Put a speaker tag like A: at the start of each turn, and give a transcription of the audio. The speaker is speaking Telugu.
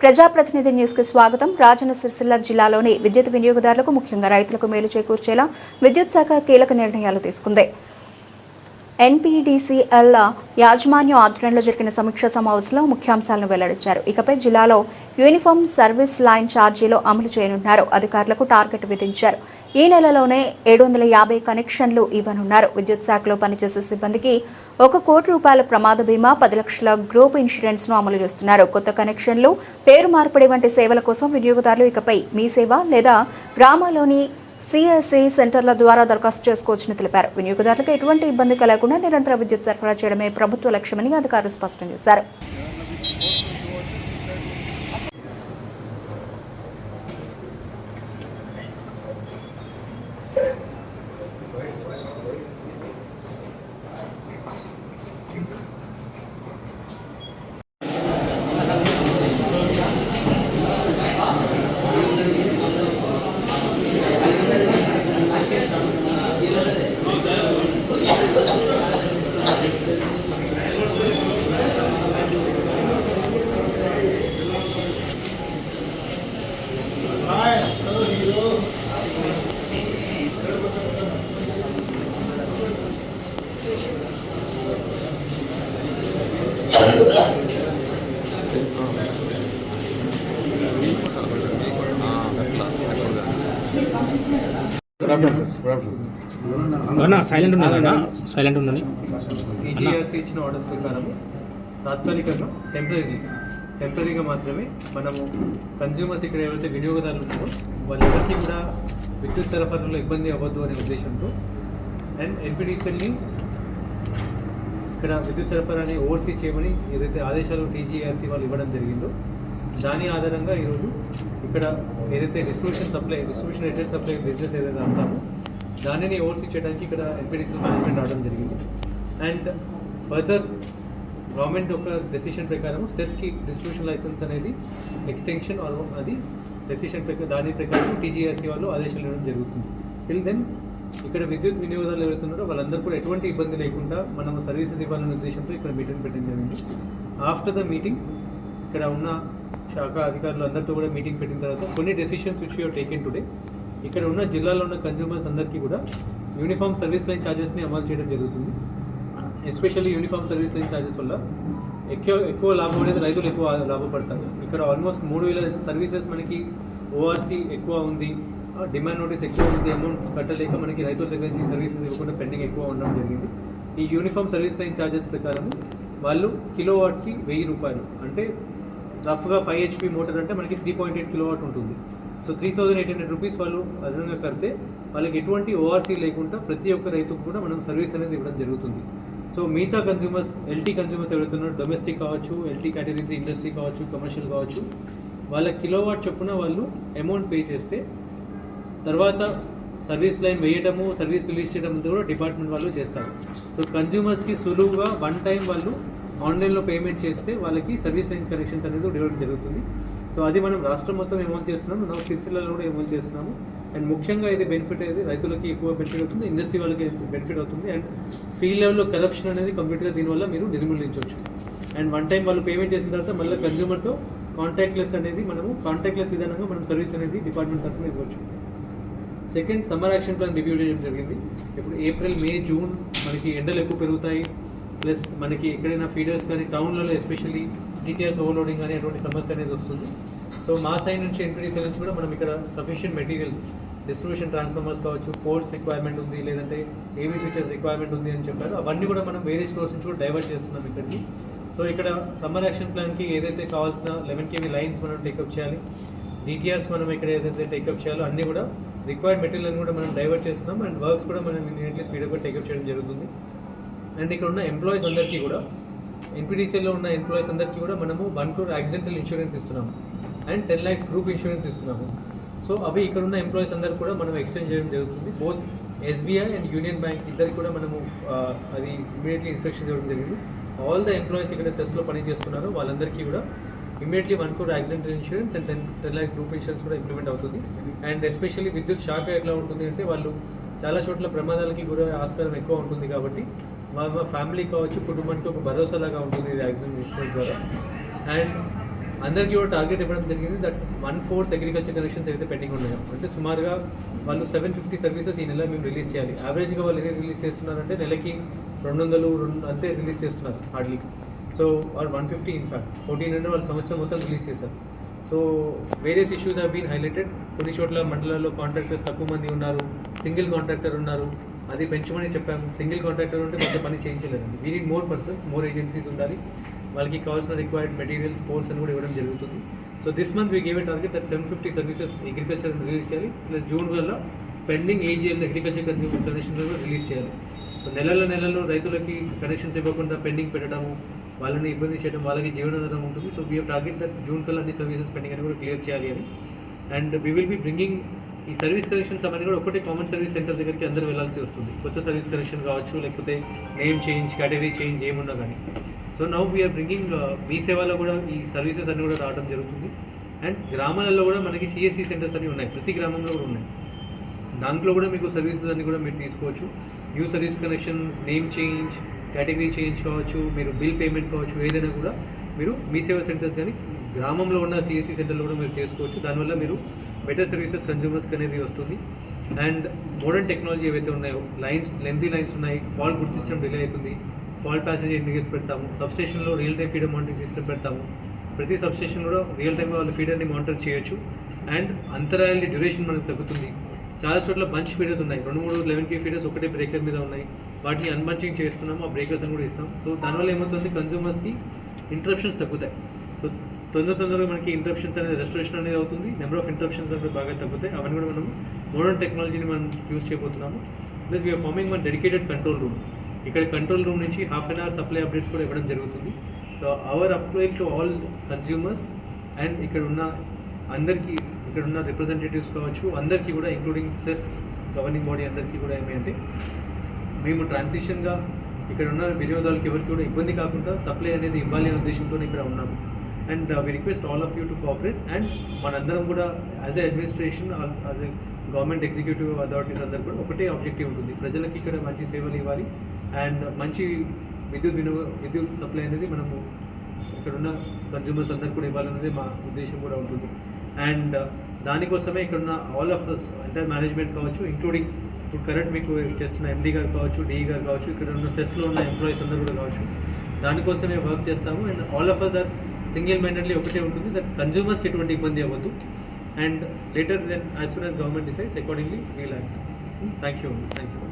A: ప్రజాప్రతినిధి న్యూస్ కి స్వాగతం. రాజన్న సిరిసిల్ల జిల్లాలోని విద్యుత్ వినియోగదారులకు ముఖ్యంగా రైతులకు మేలు చేకూర్చేలా విద్యుత్ శాఖ కీలక నిర్ణయాలు తీసుకుంది. ఎన్పీడీసీఎల్ యాజమాన్యం ఆధ్వర్యంలో జరిగిన సమీక్షా సమావేశంలో ముఖ్యాంశాలను వెల్లడించారు. ఇకపై జిల్లాలో యూనిఫామ్ సర్వీస్ లైన్ ఛార్జీలు అమలు చేయనున్నారు. అధికారులకు టార్గెట్ విధించారు. ఈ నెలలోనే 750 కనెక్షన్లు ఇవ్వనున్నారు. విద్యుత్ శాఖలో పనిచేసే సిబ్బందికి ₹1 కోటి ప్రమాద బీమా, 10 లక్షల గ్రూప్ ఇన్సూరెన్స్ ను అమలు చేస్తున్నారు. కొత్త కనెక్షన్లు, పేరు మార్పిడి వంటి సేవల కోసం వినియోగదారులు ఇకపై మీ సేవ లేదా గ్రామాల్లోని సిఎస్సి సెంటర్ల ద్వారా దరఖాస్తు చేసుకోవచ్చని తెలిపారు. వినియోగదారులకు ఎటువంటి ఇబ్బంది కలగకుండా నిరంతర విద్యుత్ సరఫరా చేయడమే ప్రభుత్వ లక్ష్యమని అధికారులు స్పష్టం చేశారు.
B: సైలెంట్ ఉండండి.
C: టీజీఆర్సీ ఇచ్చిన ఆర్డర్స్ ప్రకారం తాత్కాలికంగా టెంపరీగా మాత్రమే మనము కన్జ్యూమర్స్ ఇక్కడ ఎవరైతే వినియోగదారులు ఉన్నారో వాళ్ళెవరికి కూడా విద్యుత్ సరఫరాలో ఇబ్బంది అవ్వద్దు అనే ఉద్దేశంతో అండ్ ఎన్పీడీసీఎల్ని ఇక్కడ విద్యుత్ సరఫరాని ఓవర్సీ చేయమని ఏదైతే ఆదేశాలు టీజీఆర్సీ వాళ్ళు ఇవ్వడం జరిగిందో దాని ఆధారంగా ఈరోజు ఇక్కడ ఏదైతే డిస్ట్రిబ్యూషన్ రేటెడ్ సప్లై బిజినెస్ ఏదైతే అంటామో దానిని ఓవర్సీ చేయడానికి ఇక్కడ ఎన్పీడీసీఎల్ మేనేజ్మెంట్ రావడం జరిగింది. అండ్ ఫర్దర్ గవర్నమెంట్ ఒక డెసిషన్ ప్రకారం సెస్కి డిస్ట్రిబ్యూషన్ లైసెన్స్ అనేది ఎక్స్టెన్షన్ అది డెసిషన్ దాని ప్రకారం టీజీఆర్సీ వాళ్ళు ఆదేశాలు ఇవ్వడం జరుగుతుంది. టిల్ దెన్ ఇక్కడ విద్యుత్ వినియోగదారులు ఎవరుతున్నారో వాళ్ళందరూ కూడా ఎటువంటి ఇబ్బంది లేకుండా మనం సర్వీసెస్ ఇవ్వాలనే ఉద్దేశంతో ఇక్కడ మీటింగ్ పెట్టడం జరిగింది. ఆఫ్టర్ ద మీటింగ్ ఇక్కడ ఉన్న శాఖ అధికారులు అందరితో కూడా మీటింగ్ పెట్టిన తర్వాత కొన్ని decisions which were taken today ఇక్కడ ఉన్న జిల్లాలో ఉన్న కన్జ్యూమర్స్ అందరికీ కూడా యూనిఫామ్ సర్వీస్ లైన్ ఛార్జెస్ని అమలు చేయడం జరుగుతుంది. Especially uniform service line charges వల్ల ఎక్కువ లాభం అనేది రైతులు ఎక్కువ లాభపడతారు. ఇక్కడ ఆల్మోస్ట్ 3000 సర్వీసెస్ మనకి ఓఆర్సీ ఎక్కువ ఉంది, డిమాండ్ నోటీస్ ఎక్కువ ఉంది, అమౌంట్ కట్టలేక మనకి రైతుల దగ్గర నుంచి సర్వీసెస్ ఇవ్వకుండా పెండింగ్ ఎక్కువ ఉండడం జరిగింది. ఈ యూనిఫామ్ సర్వీస్ లైన్ ఛార్జెస్ ప్రకారం వాళ్ళు కిలోవాట్కి ₹1000 అంటే రఫ్గా 5 HP మోటార్ అంటే మనకి 3.8 కిలోవాట్ ఉంటుంది. సో ₹3,800 వాళ్ళు అదనంగా కడితే వాళ్ళకి ఎటువంటి ఓఆర్సీ లేకుండా ప్రతి ఒక్క రైతుకు కూడా మనం సర్వీస్ అనేది ఇవ్వడం జరుగుతుంది. సో మిగతా కన్జ్యూమర్స్ ఎల్టీ కన్జ్యూమర్స్ ఎవరైతున్నారో డొమెస్టిక్ కావచ్చు, ఎల్టీ కేటగిరీ 3 ఇండస్ట్రీ కావచ్చు, కమర్షియల్ కావచ్చు, వాళ్ళ కిలోవాట్ చొప్పున వాళ్ళు అమౌంట్ పే చేస్తే తర్వాత సర్వీస్ లైన్ వేయడము, సర్వీస్ రిలీజ్ చేయడం కూడా డిపార్ట్మెంట్ వాళ్ళు చేస్తారు. సో కన్జ్యూమర్స్కి సులువుగా వన్ టైం వాళ్ళు ఆన్లైన్లో పేమెంట్ చేస్తే వాళ్ళకి సర్వీస్ లైన్ కనెక్షన్స్ అనేది ఇవ్వడం జరుగుతుంది. సో అది మనం రాష్ట్రం మొత్తం అమలు చేస్తున్నాము, మనం సిరిసిల్లలో కూడా అమలు చేస్తున్నాము. అండ్ ముఖ్యంగా ఇది బెనిఫిట్ అనేది రైతులకి ఎక్కువ బెనిఫిట్ అవుతుంది, ఇండస్ట్రీ వాళ్ళకి బెనిఫిట్ అవుతుంది. అండ్ ఫీల్డ్ లెవెల్లో కరప్షన్ అనేది కంప్లీట్గా దీనివల్ల మీరు నిర్మూలించవచ్చు. అండ్ వన్ టైం వాళ్ళు పేమెంట్ చేసిన తర్వాత మళ్ళీ కన్జ్యూమర్తో కాంటాక్ట్లెస్ విధానంగా మనం సర్వీస్ అనేది డిపార్ట్మెంట్ తరఫున ఇవ్వచ్చు. Second, summer action plan review చేయడం జరిగింది. ఇప్పుడు ఏప్రిల్, మే, జూన్ మనకి ఎండలు ఎక్కువ పెరుగుతాయి. ప్లస్ మనకి ఎక్కడైనా ఫీడర్స్ కానీ టౌన్లలో ఎస్పెషల్లీ టీటీఆర్స్ ఓవర్లోడింగ్ కానీ అటువంటి సమస్య అనేది వస్తుంది. సో మా సైడ్ నుంచి ఎన్పీడీసీ నుంచి కూడా మనం ఇక్కడ సఫిషియెంట్ మెటీరియల్స్, డిస్ట్రిబ్యూషన్ ట్రాన్స్ఫార్మర్స్ కావచ్చు, పోర్ట్స్ రిక్వైర్మెంట్ ఉంది, లేదంటే ఏవీ స్విచెస్ రిక్వైర్మెంట్ ఉంది అని చెప్పారు. అవన్నీ కూడా మనం వేరే స్టోర్స్ నుంచి కూడా డైవర్ట్ చేస్తున్నాం ఇక్కడికి. సో ఇక్కడ సమ్మర్ యాక్షన్ ప్లాన్కి ఏదైతే కావాల్సిన 11 kV లైన్స్ మనం టేకప్ చేయాలి, డిటిఆర్స్ మనం ఇక్కడ ఏదైతే టేకప్ చేయాలో అన్నీ కూడా రిక్వైర్డ్ మెటీరియల్ అని కూడా మనం డైవర్ట్ చేస్తున్నాం. అండ్ వర్క్స్ కూడా మనం ఇమీడియట్లీ స్పీడప్గా టేకప్ చేయడం జరుగుతుంది. అండ్ ఇక్కడ ఉన్న ఎంప్లాయీస్ అందరికీ కూడా ఎన్పీడీసీలో ఉన్న ఎంప్లాయీస్ అందరికీ కూడా మనము 1 crore యాక్సిడెంటల్ ఇన్సూరెన్స్ ఇస్తున్నాము అండ్ 10 lakhs గ్రూప్ ఇన్సూరెన్స్ ఇస్తున్నాము. సో అవి ఇక్కడ ఉన్న ఎంప్లాయీస్ అందరికీ కూడా మనం ఎక్స్టెండ్ చేయడం జరుగుతుంది. Both SBI and union bank ఇద్దరికి కూడా మనము అది ఇమీడియట్లీ ఇన్స్ట్రక్షన్ ఇవ్వడం జరిగింది. ఆల్ ద ఎంప్లాయీస్ ఇక్కడ సెస్లో పనిచేస్తున్నారో వాళ్ళందరికీ కూడా immediately 1 crore accidental insurance and 10 lakhs group insurance కూడా ఇంప్లిమెంట్ అవుతుంది. అండ్ ఎస్పెషల్లీ విద్యుత్ శాఖ ఎట్లా ఉంటుంది అంటే వాళ్ళు చాలా చోట్ల ప్రమాదాలకి గురయ్యే ఆస్కారం ఎక్కువ ఉంటుంది కాబట్టి మా ఫ్యామిలీ కావచ్చు, కుటుంబానికి ఒక భరోసాలాగా ఉంటుంది ఇది యాక్సిడెంట్ ఇన్సూరెన్స్ ద్వారా. అండ్ అందరికీ కూడా టార్గెట్ ఇవ్వడం జరిగింది దట్ 1/4 అగ్రికల్చర్ కనెక్షన్స్ అయితే పెండింగ్ ఉన్నాయో అంటే సుమారుగా వాళ్ళు 750 సర్వీసెస్ ఈ నెల మేము రిలీజ్ చేయాలి. యావరేజ్గా వాళ్ళు ఎన్ని రిలీజ్ చేస్తున్నారంటే నెలకి 200 అంతే రిలీజ్ చేస్తున్నారు హార్డ్లీ. సో ఆర్ 150 ఇన్ఫాక్ట్ 1400 వాళ్ళు సంవత్సరం మొత్తం రిలీజ్ చేశారు. So various issues have been highlighted. కొన్ని చోట్ల మండలాల్లో కాంట్రాక్టర్స్ తక్కువ మంది ఉన్నారు, సింగిల్ కాంట్రాక్టర్ ఉన్నారు, అది పెంచమని చెప్పాము. సింగిల్ కాంట్రాక్టర్ ఉంటే కొంత పని చేయించలేదండి. We need more persons, more agencies ఉండాలి, వాళ్ళకి కావాల్సిన రిక్వైర్డ్ మెటీరియల్స్ పోల్స్ అని కూడా ఇవ్వడం జరుగుతుంది. So this month we gave a target that 750 services agriculture release చేయాలి. ప్లస్ జూన్ వల్ల pending AGL agriculture consumers connections కూడా రిలీజ్ చేయాలి. సో నెలల్లో రైతులకి కనెక్షన్స్ ఇవ్వకుండా పెండింగ్ పెట్టడము, వాళ్ళని ఇబ్బంది చేయడం, వాళ్ళకి జీవనాధారం ఉంటుంది. So we have target that June కల్లా అన్ని సర్వీసెస్ పెండింగ్ అని కూడా క్లియర్ చేయాలి అని. And we will be bringing ఈ సర్వీస్ కనెక్షన్స్ అవన్నీ కూడా ఒకటే కామన్ సర్వీస్ సెంటర్ దగ్గరికి అందరూ వెళ్ళాల్సి వస్తుంది. కొత్త సర్వీస్ కనెక్షన్ కావచ్చు, లేకపోతే నేమ్ చేంజ్, కేటగిరీ చేంజ్ ఏమున్నా కానీ. సో నౌ వీఆర్ బ్రింగింగ్ మీ సేవలో కూడా ఈ సర్వీసెస్ అన్నీ కూడా రావడం జరుగుతుంది. అండ్ గ్రామాలలో కూడా మనకి సిఎస్సి సెంటర్స్ అన్నీ ఉన్నాయి, ప్రతి గ్రామంలో కూడా ఉన్నాయి. దాంట్లో కూడా మీకు సర్వీసెస్ అన్నీ కూడా మీరు తీసుకోవచ్చు. New service connections, name change, category change కావచ్చు, మీరు బిల్ పేమెంట్ కావచ్చు, ఏదైనా కూడా మీరు మీ సేవా సెంటర్స్ కానీ గ్రామంలో ఉన్న సిఎస్సి సెంటర్లో కూడా మీరు చేసుకోవచ్చు. దానివల్ల మీరు బెటర్ సర్వీసెస్ కన్జ్యూమర్స్కి అనేది వస్తుంది. అండ్ మోడర్న్ టెక్నాలజీ ఏవైతే ఉన్నాయో, లెంతీ లైన్స్ ఉన్నాయి, ఫాల్ట్ గుర్తించడం డిలే అవుతుంది, ఫాల్ట్ ప్యాసేజ్ ఇండికేట్స్ పెడతాము. సబ్స్టేషన్లో real time feeder monitoring system పెడతాము. ప్రతి సబ్స్టేషన్ కూడా రియల్ టైమ్లో వాళ్ళు ఫీడర్ని మానిటర్ చేయొచ్చు. అండ్ అంతరాయాల డ్యూరేషన్ మనకు తగ్గుతుంది. చాలా చోట్ల బంచ్ ఫీడర్స్ ఉన్నాయి, 2-3 11 kV ఫీడర్స్ ఒకటే బ్రేకర్ మీద ఉన్నాయి, వాటిని అన్బంచింగ్ చేస్తున్నాము, ఆ బ్రేకర్స్ అని కూడా ఇస్తాం. సో దానివల్ల ఏమవుతుంది, కన్జ్యూమర్స్కి ఇంటరప్షన్స్ తగ్గుతాయి. సో తొందరగా మనకి ఇంటరప్షన్స్ అనేది రెస్టరేషన్ అనేది అవుతుంది, నెంబర్ ఆఫ్ ఇంటరప్షన్స్ అనేది బాగా తగ్గుతాయి. అవన్నీ కూడా మనం మోడర్న్ టెక్నాలజీని మనం యూజ్ చేయబోతున్నాము. Plus we are forming one dedicated control room. ఇక్కడ కంట్రోల్ రూమ్ నుంచి ½ an hour సప్లై అప్డేట్స్ కూడా ఇవ్వడం జరుగుతుంది. So our apply to all consumers and ఇక్కడ ఉన్న రిప్రజెంటేటివ్స్ కావచ్చు, అందరికీ కూడా ఇంక్లూడింగ్ సెస్ గవర్నింగ్ బాడీ అందరికీ కూడా ఏమైంటే మేము ట్రాన్సిషన్గా ఇక్కడ ఉన్న వినియోగదారులకు ఎవరికి కూడా ఇబ్బంది కాకుండా సప్లై అనేది ఇవ్వాలి అనే ఉద్దేశంతో ఇక్కడ ఉన్నాము. And we request all of you to cooperate. And మనందరం కూడా as a administration, as a government executive authorities అందరూ కూడా ఒకటే ఆబ్జెక్టివ్ ఉంటుంది, ప్రజలకి ఇక్కడ మంచి సేవలు ఇవ్వాలి అండ్ మంచి విద్యుత్ సప్లై అనేది మనము ఇక్కడున్న కన్జ్యూమర్స్ అందరూ కూడా ఇవ్వాలనేది మా ఉద్దేశం కూడా ఉంటుంది. అండ్ దానికోసమే ఇక్కడున్న ఆల్ ఆఫ్ అస్ అంటే మేనేజ్మెంట్ కావచ్చు, ఇంక్లూడింగ్ ఇప్పుడు కరెంట్ మీకు చేస్తున్న ఎండీ గారు కావచ్చు, డిఈ గారు కావచ్చు, ఇక్కడ ఉన్న సెస్లో ఉన్న ఎంప్లాయీస్ అందరూ కూడా కావచ్చు, దానికోసమే వర్క్ చేస్తాము. And all of us are single mindedly ఒకటే ఉంటుంది దట్ కన్జ్యూమర్స్కి ఎటువంటి ఇబ్బంది అవ్వద్దు. And later then as soon as government decides accordingly we'll act. Thank you.